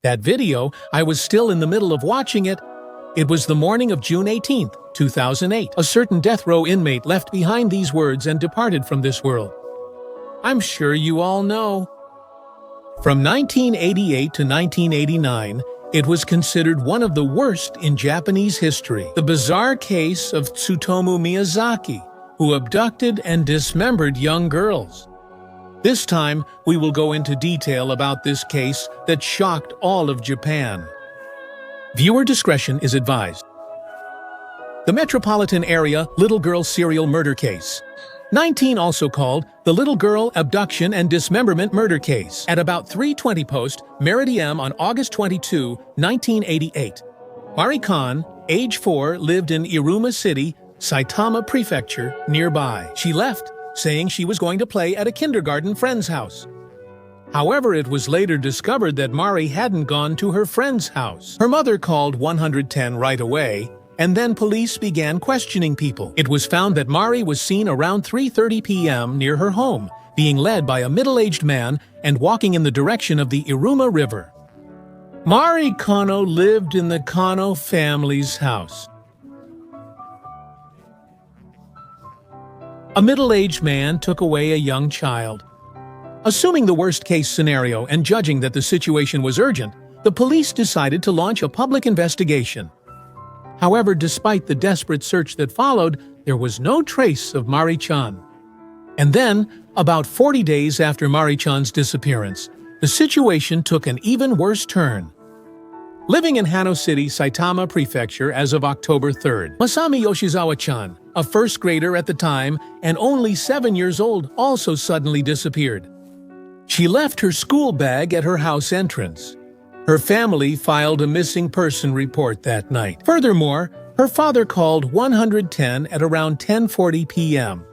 That video, I was still in the middle of watching it. It was the morning of June 18, 2008. A certain death row inmate left behind these words and departed from this world. I'm sure you all know. From 1988 to 1989, it was considered one of the worst in Japanese history. The bizarre case of Tsutomu Miyazaki, who abducted and dismembered young girls. This time, we will go into detail about this case that shocked all of Japan. Viewer discretion is advised. The Metropolitan Area Little Girl Serial Murder Case. 19, also called the Little Girl Abduction and Dismemberment Murder Case. At about 3:20 post, Meridian on August 22, 1988. Mari Kon, age 4, lived in Iruma City, Saitama Prefecture, nearby. She left, saying she was going to play at a kindergarten friend's house. However, it was later discovered that Mari hadn't gone to her friend's house. Her mother called 110 right away, and then police began questioning people. It was found that Mari was seen around 3:30 p.m. near her home, being led by a middle-aged man and walking in the direction of the Iruma River. Mari Konno lived in the Konno family's house. A middle-aged man took away a young child. Assuming the worst-case scenario and judging that the situation was urgent, the police decided to launch a public investigation. However, despite the desperate search that followed, there was no trace of Mari-chan. And then, about 40 days after Mari-chan's disappearance, the situation took an even worse turn. Living in Hano City, Saitama Prefecture as of October 3rd, Masami Yoshizawa-chan, a first grader at the time and only 7 years old, also suddenly disappeared. She left her school bag at her house entrance. Her family filed a missing person report that night. Furthermore, her father called 110 at around 10:40 p.m.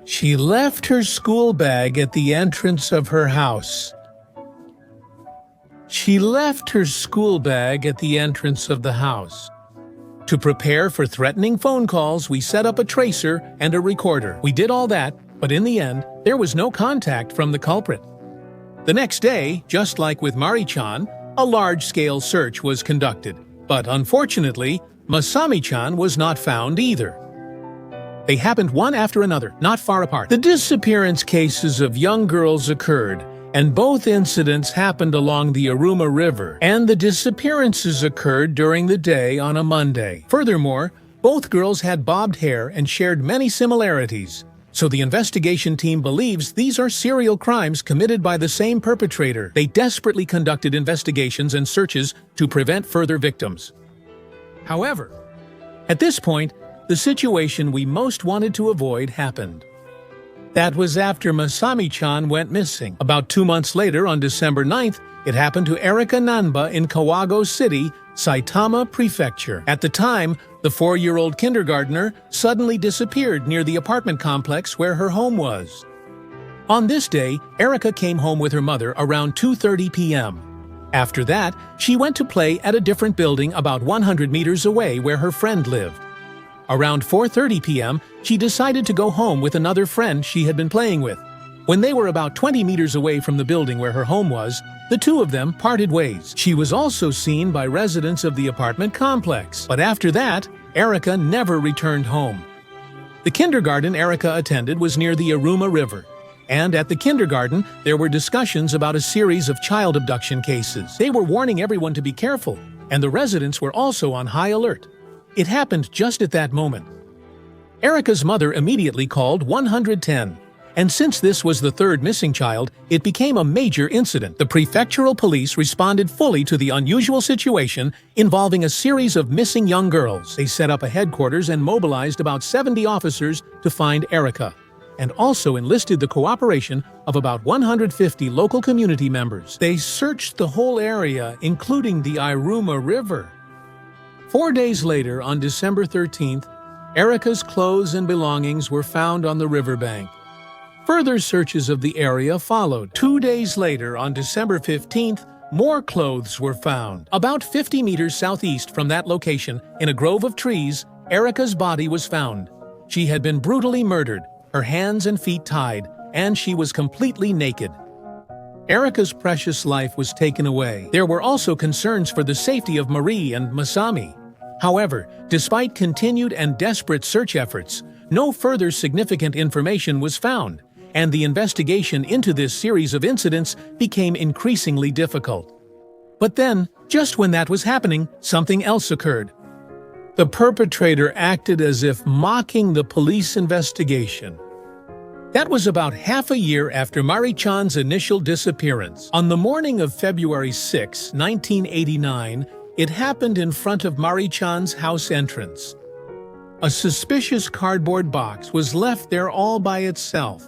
She left her school bag at the entrance of her house. She left her school bag at the entrance of the house. To prepare for threatening phone calls, we set up a tracer and a recorder. We did all that, but in the end, there was no contact from the culprit. The next day, just like with Mari-chan, a large-scale search was conducted, but unfortunately, Masami-chan was not found either. They happened one after another, not far apart. The disappearance cases of young girls occurred, and both incidents happened along the Iruma River, and the disappearances occurred during the day on a Monday. Furthermore, both girls had bobbed hair and shared many similarities. So the investigation team believes these are serial crimes committed by the same perpetrator. They desperately conducted investigations and searches to prevent further victims. However, at this point, the situation we most wanted to avoid happened. That was after Masami-chan went missing. About 2 months later, on December 9th, it happened to Erika Nanba in Kawago City, Saitama Prefecture. At the time, the 4-year-old kindergartner suddenly disappeared near the apartment complex where her home was. On this day, Erika came home with her mother around 2:30 p.m. After that, she went to play at a different building about 100 meters away where her friend lived. Around 4:30 p.m., she decided to go home with another friend she had been playing with. When they were about 20 meters away from the building where her home was, the two of them parted ways. She was also seen by residents of the apartment complex. But after that, Erika never returned home. The kindergarten Erika attended was near the Iruma River. And at the kindergarten, there were discussions about a series of child abduction cases. They were warning everyone to be careful, and the residents were also on high alert. It happened just at that moment. Erika's mother immediately called 110. And since this was the third missing child, it became a major incident. The prefectural police responded fully to the unusual situation involving a series of missing young girls. They set up a headquarters and mobilized about 70 officers to find Erika, and also enlisted the cooperation of about 150 local community members. They searched the whole area, including the Iruma River. 4 days later, on December 13th, Erika's clothes and belongings were found on the riverbank. Further searches of the area followed. 2 days later, on December 15th, more clothes were found. About 50 meters southeast from that location, in a grove of trees, Erika's body was found. She had been brutally murdered, her hands and feet tied, and she was completely naked. Erika's precious life was taken away. There were also concerns for the safety of Marie and Masami. However, despite continued and desperate search efforts, no further significant information was found, and the investigation into this series of incidents became increasingly difficult. But then, just when that was happening, something else occurred. The perpetrator acted as if mocking the police investigation. That was about half a year after Mari-chan's initial disappearance. On the morning of February 6, 1989, it happened in front of Mari-chan's house entrance. A suspicious cardboard box was left there all by itself.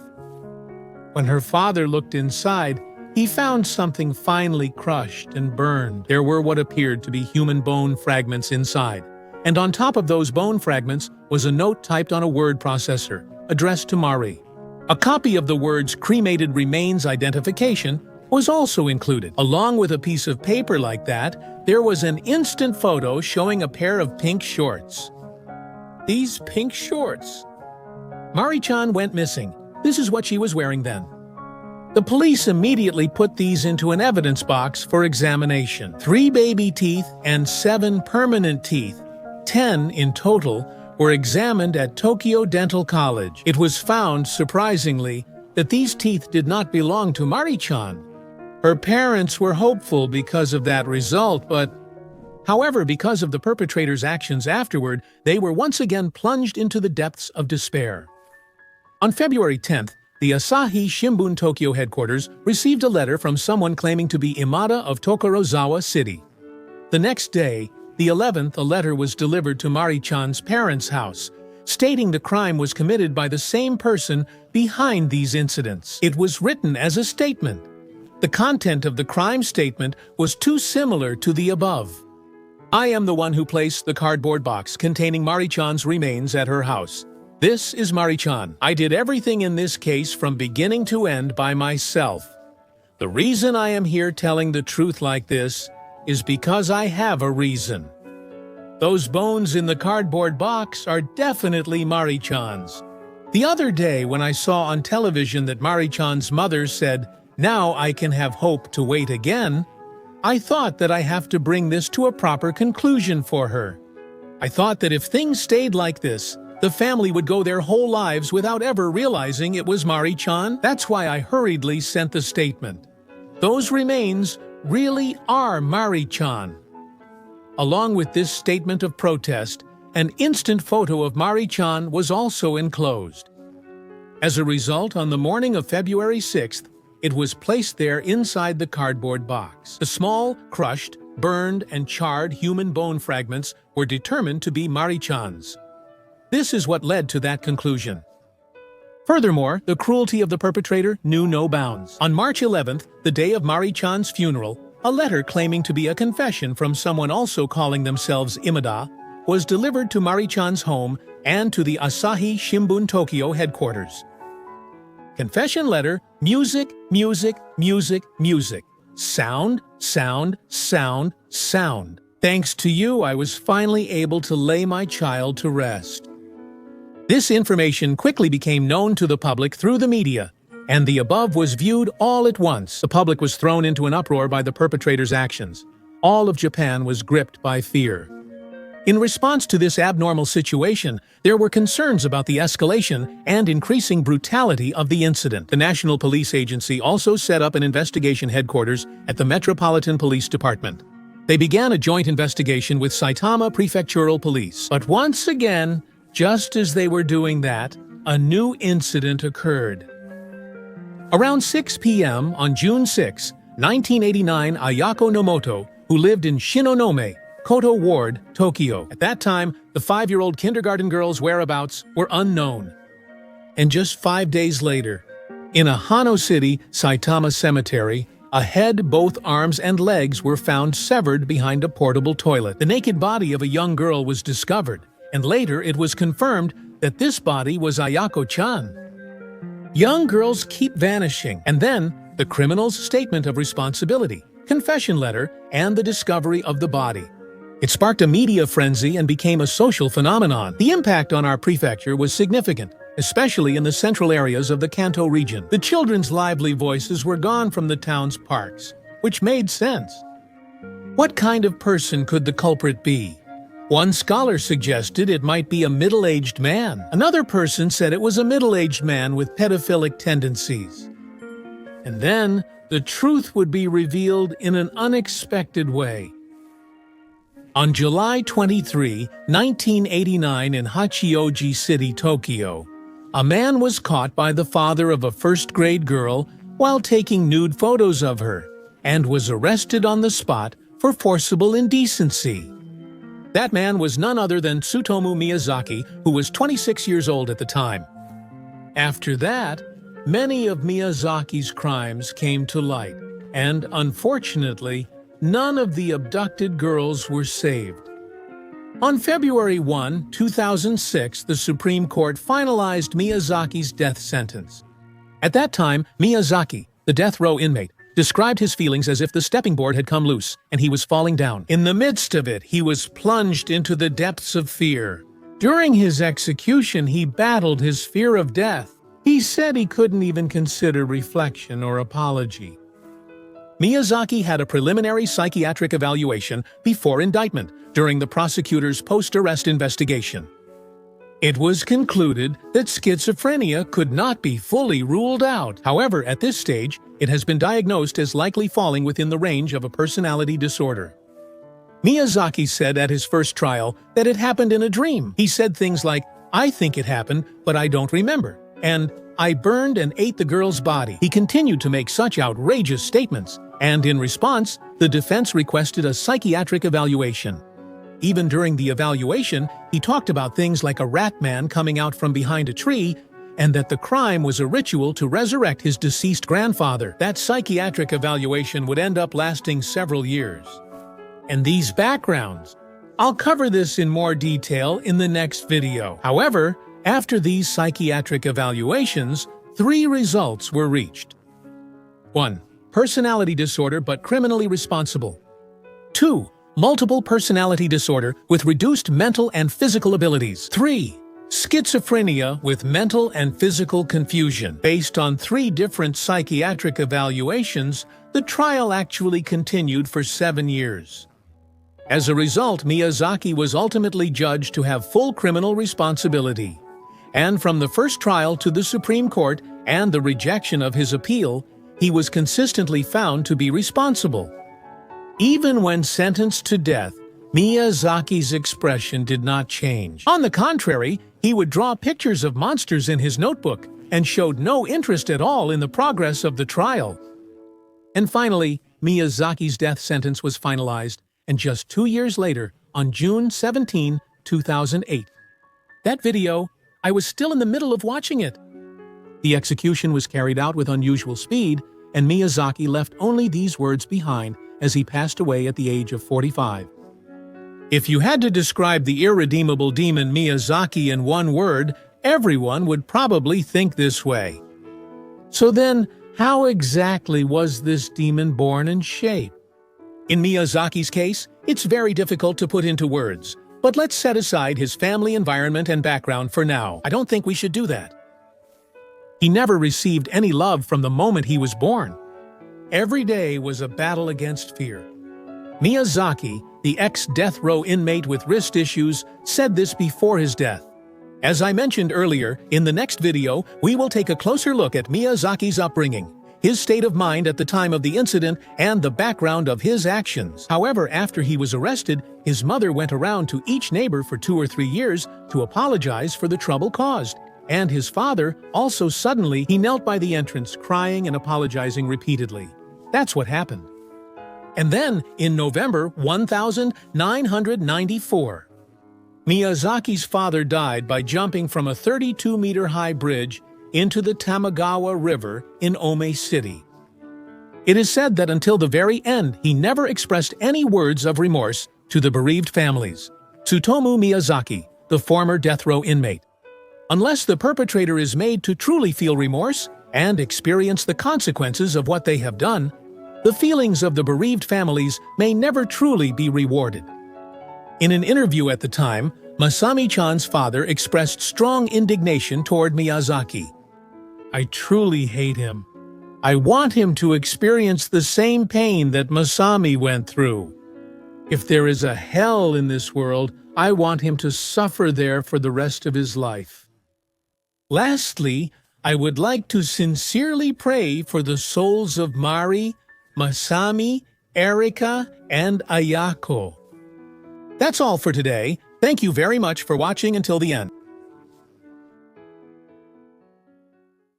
When her father looked inside, he found something finely crushed and burned. There were what appeared to be human bone fragments inside, and on top of those bone fragments was a note typed on a word processor, addressed to Mari. A copy of the words "cremated remains identification" was also included. Along with a piece of paper like that, there was an instant photo showing a pair of pink shorts. These pink shorts. Mari-chan went missing. This is what she was wearing then. The police immediately put these into an evidence box for examination. 3 baby teeth and 7 permanent teeth, 10 in total, were examined at Tokyo Dental College. It was found, surprisingly, that these teeth did not belong to Mari-chan. Her parents were hopeful because of that result, however, because of the perpetrator's actions afterward, they were once again plunged into the depths of despair. On February 10th, the Asahi Shimbun Tokyo headquarters received a letter from someone claiming to be Imada of Tokorozawa City. The next day, the 11th, a letter was delivered to Mari-chan's parents' house, stating the crime was committed by the same person behind these incidents. It was written as a statement. The content of the crime statement was too similar to the above. "I am the one who placed the cardboard box containing Mari-chan's remains at her house. This is Mari-chan. I did everything in this case from beginning to end by myself. The reason I am here telling the truth like this is because I have a reason. Those bones in the cardboard box are definitely Mari-chan's. The other day when I saw on television that Mari-chan's mother said, 'Now I can have hope to wait again,' I thought that I have to bring this to a proper conclusion for her. I thought that if things stayed like this, the family would go their whole lives without ever realizing it was Mari-chan. That's why I hurriedly sent the statement. Those remains really are Mari-chan." Along with this statement of protest, an instant photo of Mari-chan was also enclosed. As a result, on the morning of February 6th, it was placed there inside the cardboard box. The small, crushed, burned, and charred human bone fragments were determined to be Mari-chan's. This is what led to that conclusion. Furthermore, the cruelty of the perpetrator knew no bounds. On March 11th, the day of Mari-chan's funeral, a letter claiming to be a confession from someone also calling themselves Imada was delivered to Mari-chan's home and to the Asahi Shimbun Tokyo headquarters. Confession letter: music, music, music, music. Sound, sound, sound, sound. Thanks to you, I was finally able to lay my child to rest. This information quickly became known to the public through the media, and the above was viewed all at once. The public was thrown into an uproar by the perpetrator's actions. All of Japan was gripped by fear. In response to this abnormal situation, there were concerns about the escalation and increasing brutality of the incident. The National Police Agency also set up an investigation headquarters at the Metropolitan Police Department. They began a joint investigation with Saitama Prefectural Police. But once again, just as they were doing that, a new incident occurred. Around 6 p.m. on June 6, 1989, Ayako Nomoto, who lived in Shinonome, Koto Ward, Tokyo. At that time, the 5-year-old kindergarten girl's whereabouts were unknown. And just 5 days later, in a Hano City, Saitama cemetery, a head, both arms, and legs were found severed behind a portable toilet. The naked body of a young girl was discovered, and later it was confirmed that this body was Ayako-chan. Young girls keep vanishing, and then the criminal's statement of responsibility, confession letter, and the discovery of the body. It sparked a media frenzy and became a social phenomenon. The impact on our prefecture was significant, especially in the central areas of the Kanto region. The children's lively voices were gone from the town's parks, which made sense. What kind of person could the culprit be? One scholar suggested it might be a middle-aged man. Another person said it was a middle-aged man with pedophilic tendencies. And then, the truth would be revealed in an unexpected way. On July 23, 1989 in Hachioji City, Tokyo, a man was caught by the father of a first-grade girl while taking nude photos of her and was arrested on the spot for forcible indecency. That man was none other than Tsutomu Miyazaki, who was 26 years old at the time. After that, many of Miyazaki's crimes came to light, and unfortunately, none of the abducted girls were saved. On February 1, 2006, the Supreme Court finalized Miyazaki's death sentence. At that time, Miyazaki, the death row inmate, described his feelings as if the stepping board had come loose and he was falling down. In the midst of it, he was plunged into the depths of fear. During his execution, he battled his fear of death. He said he couldn't even consider reflection or apology. Miyazaki had a preliminary psychiatric evaluation before indictment during the prosecutor's post-arrest investigation. It was concluded that schizophrenia could not be fully ruled out. However, at this stage, it has been diagnosed as likely falling within the range of a personality disorder. Miyazaki said at his first trial that it happened in a dream. He said things like, "I think it happened, but I don't remember," and "I burned and ate the girl's body." He continued to make such outrageous statements, and in response, the defense requested a psychiatric evaluation. Even during the evaluation, he talked about things like a rat man coming out from behind a tree and that the crime was a ritual to resurrect his deceased grandfather. That psychiatric evaluation would end up lasting several years. And these backgrounds, I'll cover this in more detail in the next video. However, after these psychiatric evaluations, 3 results were reached. 1. Personality disorder but criminally responsible. 2. Multiple personality disorder with reduced mental and physical abilities. 3. Schizophrenia with mental and physical confusion. Based on 3 different psychiatric evaluations, the trial actually continued for 7 years. As a result, Miyazaki was ultimately judged to have full criminal responsibility. And from the first trial to the Supreme Court and the rejection of his appeal, he was consistently found to be responsible. Even when sentenced to death, Miyazaki's expression did not change. On the contrary, he would draw pictures of monsters in his notebook and showed no interest at all in the progress of the trial. And finally, Miyazaki's death sentence was finalized, and just 2 years later, on June 17, 2008. That video, I was still in the middle of watching it. The execution was carried out with unusual speed, and Miyazaki left only these words behind as he passed away at the age of 45. If you had to describe the irredeemable demon Miyazaki in one word, everyone would probably think this way. So then, how exactly was this demon born and shaped? In Miyazaki's case, it's very difficult to put into words, but let's set aside his family environment and background for now. I don't think we should do that. He never received any love from the moment he was born. Every day was a battle against fear. Miyazaki, the ex-death row inmate with wrist issues, said this before his death. As I mentioned earlier, in the next video, we will take a closer look at Miyazaki's upbringing, his state of mind at the time of the incident, and the background of his actions. However, after he was arrested, his mother went around to each neighbor for 2 or 3 years to apologize for the trouble caused. And his father, also suddenly, he knelt by the entrance, crying and apologizing repeatedly. That's what happened. And then, in November 1994, Miyazaki's father died by jumping from a 32-meter-high bridge into the Tamagawa River in Ome City. It is said that until the very end, he never expressed any words of remorse to the bereaved families. Tsutomu Miyazaki, the former death row inmate. Unless the perpetrator is made to truly feel remorse and experience the consequences of what they have done, the feelings of the bereaved families may never truly be rewarded. In an interview at the time, Masami-chan's father expressed strong indignation toward Miyazaki. I truly hate him. I want him to experience the same pain that Masami went through. If there is a hell in this world, I want him to suffer there for the rest of his life. Lastly, I would like to sincerely pray for the souls of Mari, Masami, Erika, and Ayako. That's all for today. Thank you very much for watching until the end.